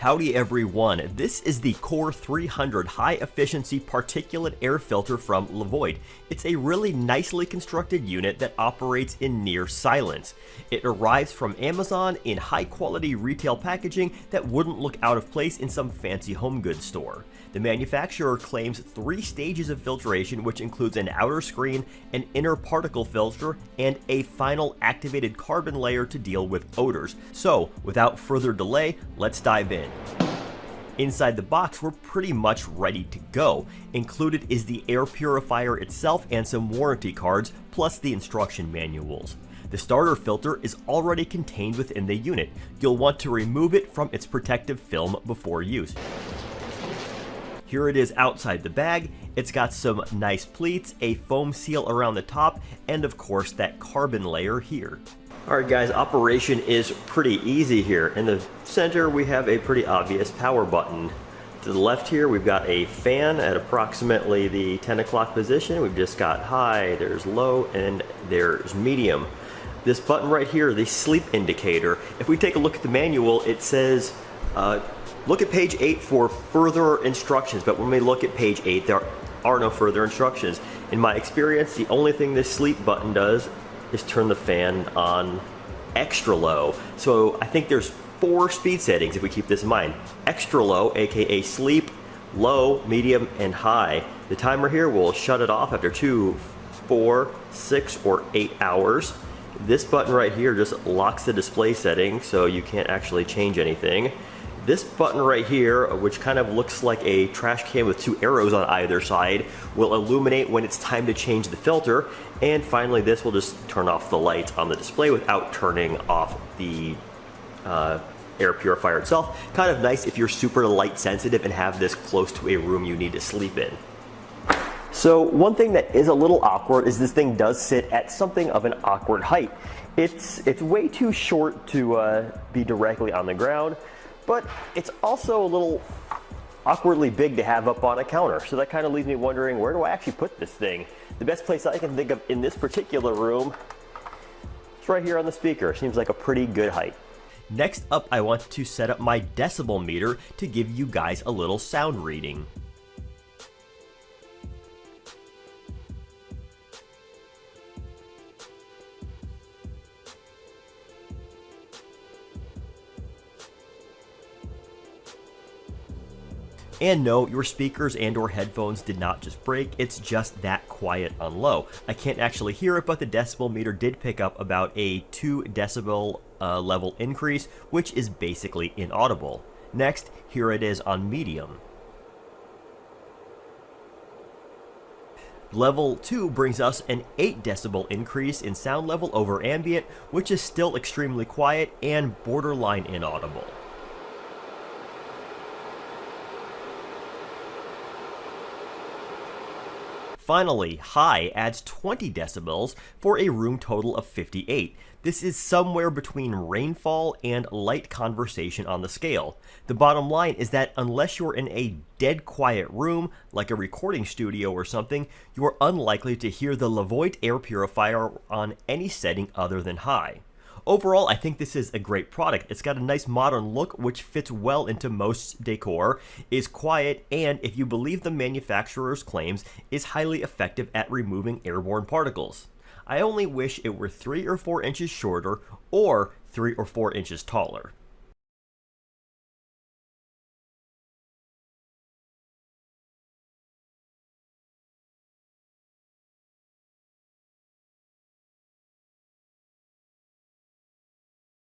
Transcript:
Howdy everyone, this is the Core 300 high efficiency particulate air filter from Levoit. It's a really nicely constructed unit that operates in near silence. It arrives from Amazon in high quality retail packaging that wouldn't look out of place in some fancy home goods store. The manufacturer claims 3 stages of filtration, which includes an outer screen, an inner particle filter, and a final activated carbon layer to deal with odors. So without further delay, let's dive in. Inside the box, we're pretty much ready to go. Included is the air purifier itself and some warranty cards, plus the instruction manuals. The starter filter is already contained within the unit. You'll want to remove it from its protective film before use. Here it is outside the bag. It's got some nice pleats, a foam seal around the top, and of course that carbon layer here. Alright guys, operation is pretty easy here. In the center we have a pretty obvious power button. To the left here we've got a fan at approximately the 10 o'clock position. We've just got high, there's low, and there's medium. This button right here, the sleep indicator. If we take a look at the manual, it says look at page 8 for further instructions, but when we look at page 8 there are no further instructions. In my experience, the only thing this sleep button does is turn the fan on extra low. So I think there's 4 speed settings if we keep this in mind. Extra low, aka sleep, low, medium, and high. The timer here will shut it off after 2, 4, 6, or 8 hours. This button right here just locks the display setting so you can't actually change anything. This button right here, which kind of looks like a trash can with 2 arrows on either side, will illuminate when it's time to change the filter. And finally, this will just turn off the lights on the display without turning off the air purifier itself. Kind of nice if you're super light sensitive and have this close to a room you need to sleep in. So one thing that is a little awkward is this thing does sit at something of an awkward height. It's way too short to be directly on the ground, but it's also a little awkwardly big to have up on a counter. So that kind of leaves me wondering, where do I actually put this thing? The best place I can think of in this particular room is right here on the speaker. Seems like a pretty good height. Next up, I want to set up my decibel meter to give you guys a little sound reading. And no, your speakers and or headphones did not just break, it's just that quiet on low. I can't actually hear it, but the decibel meter did pick up about a 2 decibel level increase, which is basically inaudible. Next, here it is on medium. Level 2 brings us an 8 decibel increase in sound level over ambient, which is still extremely quiet and borderline inaudible. Finally, high adds 20 decibels for a room total of 58. This is somewhere between rainfall and light conversation on the scale. The bottom line is that unless you're in a dead quiet room, like a recording studio or something, you are unlikely to hear the Levoit air purifier on any setting other than high. Overall, I think this is a great product. It's got a nice modern look which fits well into most decor, is quiet, and if you believe the manufacturer's claims, is highly effective at removing airborne particles. I only wish it were 3 or 4 inches shorter or 3 or 4 inches taller.